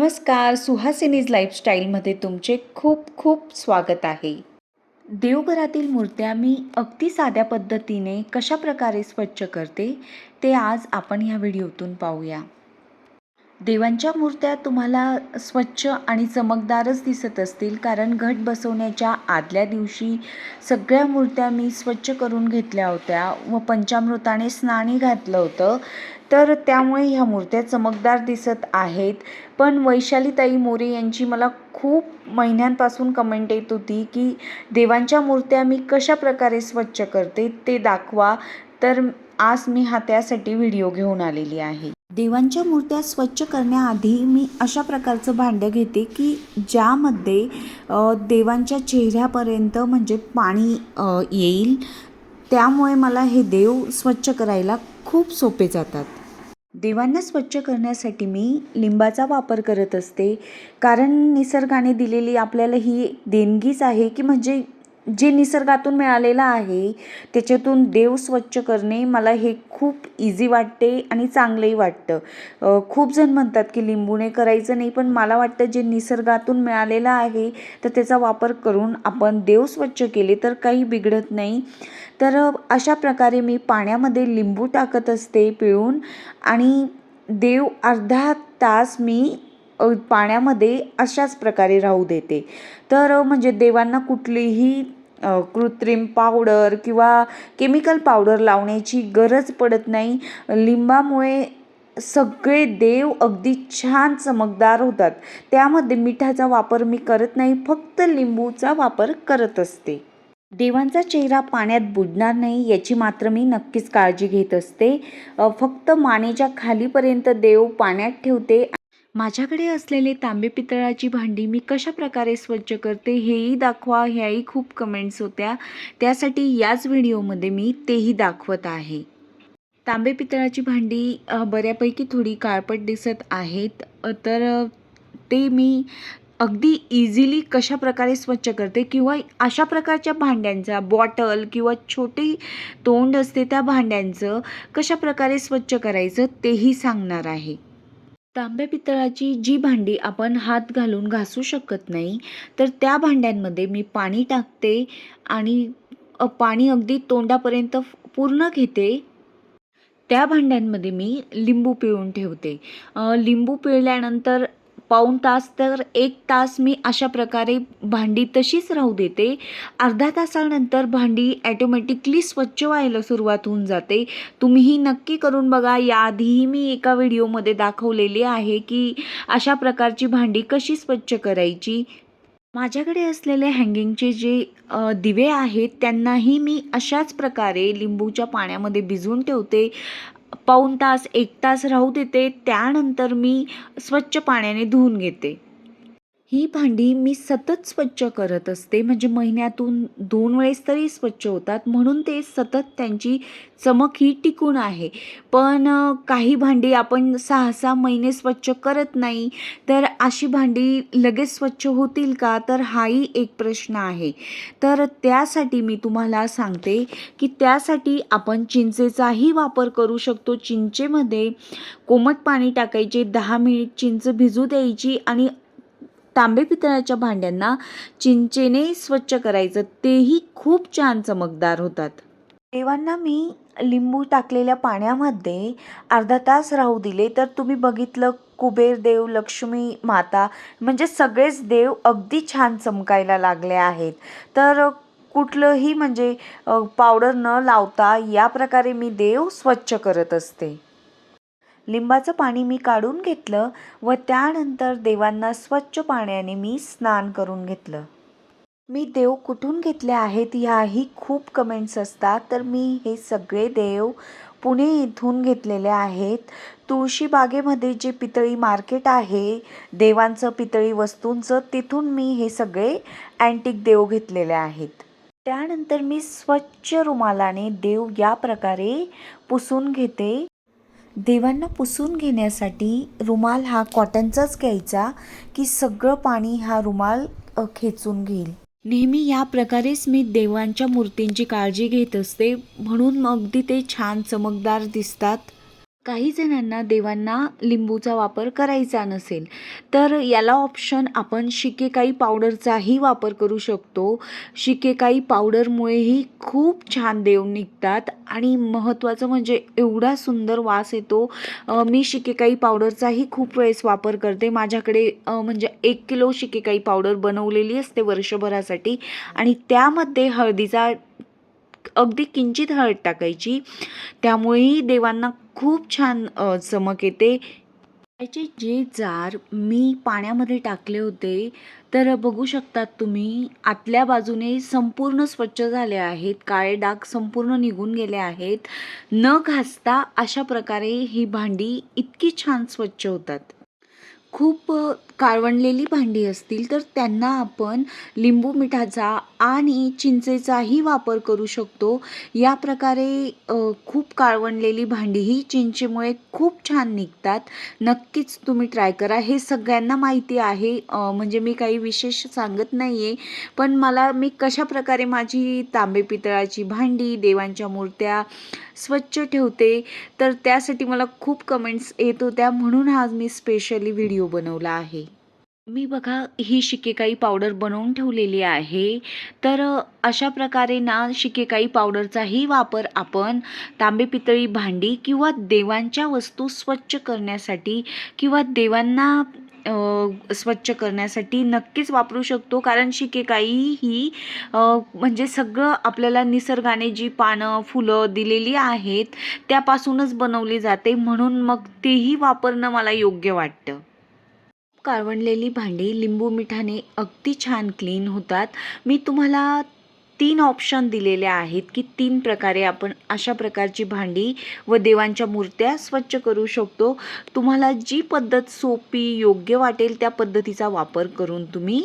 नमस्कार, सुहासिनीज लाईफस्टाईलमध्ये तुमचे खूप खूप स्वागत आहे. देवघरातील मूर्त्या मी अगदी साध्या पद्धतीने कशा प्रकारे स्वच्छ करते ते आज आपण ह्या व्हिडिओतून पाहूया. देवांच्या मूर्त्या तुम्हाला स्वच्छ आणि चमकदारच दिसत असतील, कारण घट बसवण्याच्या आदल्या दिवशी सगळ्या मूर्त्या मी स्वच्छ करून घेतल्या होत्या व पंचामृताने स्नानही घातलं होतं. तर त्यामुळे ह्या मूर्त्या चमकदार दिसत आहेत. पण वैशालीताई मोरे यांची मला खूप महिन्यांपासून कमेंट येत होती की देवांच्या मूर्त्या मी कशा प्रकारे स्वच्छ करते ते दाखवा. तर आज मी त्यासाठी व्हिडिओ घेऊन आलेली आहे. देवांच्या मूर्त्या स्वच्छ करण्याआधी मी अशा प्रकारचं भांडं घेते की ज्यामध्ये देवांच्या चेहऱ्यापर्यंत म्हणजे पाणी येईल. त्यामुळे मला हे देव स्वच्छ करायला खूप सोपे जातात. देवांना स्वच्छ करण्यासाठी मी लिंबाचा वापर करत असते, कारण निसर्गाने दिलेली आपल्याला ही देणगीच आहे की म्हणजे जे निसर्गातून मिळालेलं आहे त्याच्यातून देव स्वच्छ करणे मला हे खूप इझी वाटते आणि चांगलंही वाटतं. खूप जण म्हणतात की लिंबूने करायचं नाही, पण मला वाटतं जे निसर्गातून मिळालेलं आहे तर त्याचा वापर करून आपण देव स्वच्छ केले तर काही बिघडत नाही. तर अशा प्रकारे मी पाण्यामध्ये लिंबू टाकत असते पिळून, आणि देव अर्धा तास मी पाण्यामध्ये अशाच प्रकारे राहू देते. तर म्हणजे देवांना कुठलीही कृत्रिम पावडर किंवा केमिकल पावडर लावण्याची गरज पडत नाही. लिंबामुळे सगळे देव अगदी छान चमकदार होतात. त्यामध्ये मिठाचा वापर मी करत नाही, फक्त लिंबूचा वापर करत असते. देवांचा चेहरा पाण्यात बुडणार नाही याची मात्र मी नक्कीच काळजी घेत असते. फक्त मानेच्या खालीपर्यंत देव पाण्यात ठेवते. माझ्याकडे असलेले तांबे पितळाची भांडी मी कशा प्रकारे स्वच्छ करते हेही दाखवा, ह्याही खूप कमेंट्स होत्या. त्यासाठी याच व्हिडिओमध्ये मी तेही दाखवत आहे. तांबे पितळाची भांडी बऱ्यापैकी थोडी काळपट दिसत आहेत. तर ते मी अगदी इझिली कशा प्रकारे स्वच्छ करते, किंवा अशा प्रकारच्या भांड्यांचा बॉटल किंवा छोटी तोंड असते त्या भांड्यांचं कशा प्रकारे स्वच्छ करायचं तेही सांगणार आहे. तांब्या पितळाची जी भांडी आपण हात घालून घासू शकत नाही, तर त्या भांड्यांमध्ये मी पाणी टाकते आणि पाणी अगदी तोंडापर्यंत पूर्ण घेते. त्या भांड्यांमध्ये मी लिंबू पिळून ठेवते. लिंबू पिळल्यानंतर पाऊण तास तर 1 तास मी अशा प्रकारे भांडी तशीच राहू देते. अर्ध्या तासानंतर भांडी ॲटोमॅटिकली स्वच्छ व्हायला सुरुवात होऊन जाते. तुम्हीही नक्की करून बघा. याआधीही मी एका व्हिडिओमध्ये दाखवलेली आहे की अशा प्रकारची भांडी कशी स्वच्छ करायची. माझ्याकडे असलेले हँगिंगचे जे दिवे आहेत त्यांनाही मी अशाच प्रकारे लिंबूच्या पाण्यामध्ये भिजवून ठेवते. पाऊण तास 1 तास राहू देते. त्यानंतर मी स्वच्छ पाण्याने धुवून घेते. ही भांडी मी सतत स्वच्छ करत असते, म्हणजे महिन्यातून 2 वेळेस तरी स्वच्छ होतात, म्हणून ते सतत त्यांची चमक ही टिकून आहे. पण काही भांडी आपण 6-6 महिने स्वच्छ करत नाही, तर अशी भांडी लगेच स्वच्छ होतील का, तर हाही एक प्रश्न आहे. तर त्यासाठी मी तुम्हाला सांगते की त्यासाठी आपण चिंचेचाही वापर करू शकतो. चिंचेमध्ये कोमट पाणी टाकायचे, 10 मिनिट चिंच भिजू द्यायची आणि तांबे पितळाच्या भांड्यांना चिंचेने स्वच्छ करायचं, तेही खूप छान चमकदार होतात. देवांना मी लिंबू टाकलेल्या पाण्यामध्ये अर्धा तास राहू दिले, तर तुम्ही बघितलं कुबेर देव, लक्ष्मी माता म्हणजे सगळेच देव अगदी छान चमकायला लागले आहेत. तर कुठलंही म्हणजे पावडर न लावता या प्रकारे मी देव स्वच्छ करत असते. लिंबाचं पाणी मी काढून घेतलं व त्यानंतर देवांना स्वच्छ पाण्याने मी स्नान करून घेतलं. मी देव कुठून घेतले आहेत ह्याही खूप कमेंट्स असतात. तर मी हे सगळे देव पुणे येथून घेतलेले आहेत. तुळशीबागेमध्ये जे पितळी मार्केट आहे देवांचं पितळी वस्तूंचं, तिथून मी हे सगळे अँटिक देव घेतलेले आहेत. त्यानंतर मी स्वच्छ रुमालाने देव या प्रकारे पुसून घेते. देवांना पुसून घेण्यासाठी रुमाल हा कॉटनचाच घ्यायचा की सगळं पाणी हा रुमाल खेचून घेईल. नेहमी या प्रकारेच मी देवांच्या मूर्तींची काळजी घेत असते, म्हणून मग अगदी ते छान चमकदार दिसतात. काही जणांना देवांना लिंबूचा वापर करायचा नसेल, तर याला ऑप्शन आपण शिकेकाई पावडरचाही वापर करू शकतो. शिकेकाई पावडरमुळेही खूप छान देव निघतात आणि महत्त्वाचं म्हणजे एवढा सुंदर वास येतो. मी शिकेकाई पावडरचाही खूप वेळेस वापर करते. माझ्याकडे म्हणजे 1 किलो शिकेकाई पावडर बनवलेली असते वर्षभरासाठी आणि त्यामध्ये हळदीचा अगदी किंचित हळद टाकायची. त्यामुळेही देवांना खूप छान चमक येते. त्याचे जे जार मी पाण्यामध्ये टाकले होते, तर बघू शकतात तुम्ही आतल्या बाजूने संपूर्ण स्वच्छ झाले आहेत. काळे डाग संपूर्ण निघून गेले आहेत. न घासता अशा प्रकारे ही भांडी इतकी छान स्वच्छ होतात. खूप काळवंडलेली भांडी असतील तर त्यांना आपण लिंबू मिठाचा आणि चिंचेचाही वापर करू शकतो. या प्रकारे खूप काळवंडलेली भांडीही चिंचेमुळे खूप छान निघतात. नक्कीच तुम्ही ट्राय करा. हे सगळ्यांना माहिती आहे, म्हणजे मी काही विशेष सांगत नाही आहे. पण मी कशाप्रकारे माझी तांबे पितळाची भांडी, देवांच्या मूर्त्या स्वच्छ ठेवते, तर त्यासाठी मला खूप कमेंट्स येत होत्या, म्हणून आज मी स्पेशली व्हिडिओ बनवला आहे. मी बघा ही शिकेकाई पावडर बनवून ठेवलेली आहे. तर अशा प्रकारे ना शिकेकाई पावडरचाही वापर आपण तांबे पितळी भांडी किंवा देवांच्या वस्तू स्वच्छ करण्यासाठी किंवा देवांना स्वच्छ करण्यासाठी नक्कीच वापरू शकतो. कारण शिकेकाई ही म्हणजे सगळं आपल्याला निसर्गाने जी पानं, फुलं दिलेली आहेत त्यापासूनच बनवली जाते. म्हणून मग तेही वापरणं मला योग्य वाटतं. काळवंडलेली भांडी लिंबू मिठाने अगदी छान क्लीन होतात. मी तुम्हाला 3 ऑप्शन दिलेले आहेत, की 3 प्रकारे आपण अशा प्रकारची भांडी व देवांच्या मूर्त्या स्वच्छ करू शकतो. तुम्हाला जी पद्धत सोपी, योग्य वाटेल त्या पद्धतीचा वापर करून तुम्ही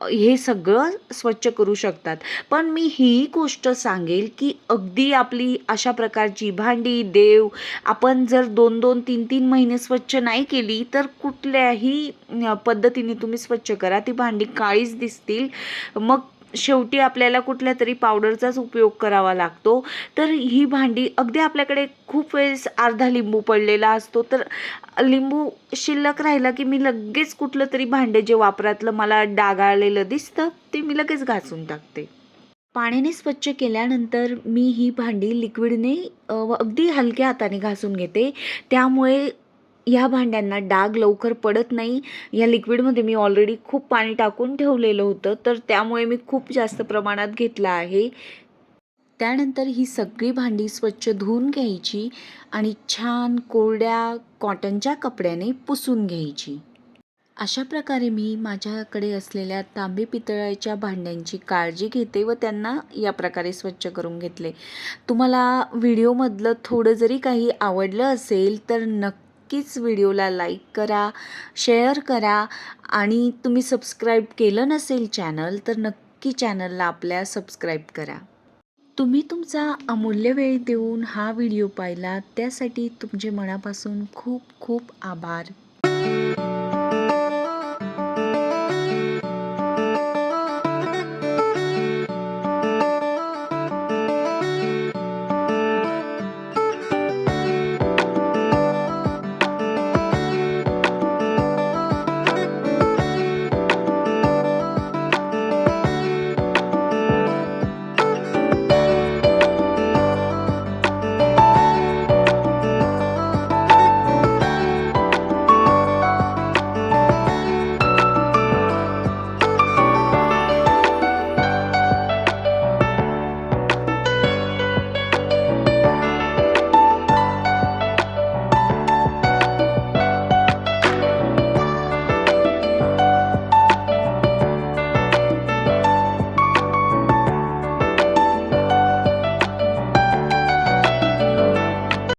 हे सगळं स्वच्छ करू शकतात. पण मी ही गोष्ट सांगेल, की अगदी आपली अशा प्रकारची भांडी, देव आपण जर 2-2, 3-3 महिने स्वच्छ नाही केली, तर कुठल्याही पद्धतीने तुम्ही स्वच्छ करा, ती भांडी काळीच दिसतील. मग शेवटी आपल्याला कुठल्यातरी पावडरचाच उपयोग करावा लागतो. तर ही भांडी अगदी आपल्याकडे खूप वेळेस अर्धा लिंबू पडलेला असतो, तर लिंबू शिल्लक राहिला की मी लगेच कुठलं तरी भांडं जे वापरातलं मला डागाळलेलं दिसतं, ते मी लगेच घासून टाकते. पाण्याने स्वच्छ केल्यानंतर मी ही भांडी लिक्विडने अगदी हलक्या हाताने घासून घेते. त्यामुळे ह्या भांड्यांना डाग लवकर पडत नाही. या लिक्विडमध्ये मी ऑलरेडी खूप पाणी टाकून ठेवलेलं होतं, तर त्यामुळे मी खूप जास्त प्रमाणात घेतलं आहे. त्यानंतर ही सगळी भांडी स्वच्छ धुवून घ्यायची आणि छान कोरड्या कॉटनच्या कपड्याने पुसून घ्यायची. अशा प्रकारे मी माझ्याकडे असलेल्या तांबे पितळाच्या भांड्यांची काळजी घेते व त्यांना या प्रकारे स्वच्छ करून घेतले. तुम्हाला व्हिडिओमधलं थोडं जरी काही आवडलं असेल तर नक्कीच व्हिडिओला लाईक करा, शेअर करा आणि तुम्ही सबस्क्राईब केलं नसेल चॅनल तर नक्की चॅनलला आपल्या सबस्क्राईब करा. तुम्ही तुमचा अमूल्य वेळ देऊन हा व्हिडिओ पाहिला त्यासाठी तुमचे मनापासून खूप खूप आभार.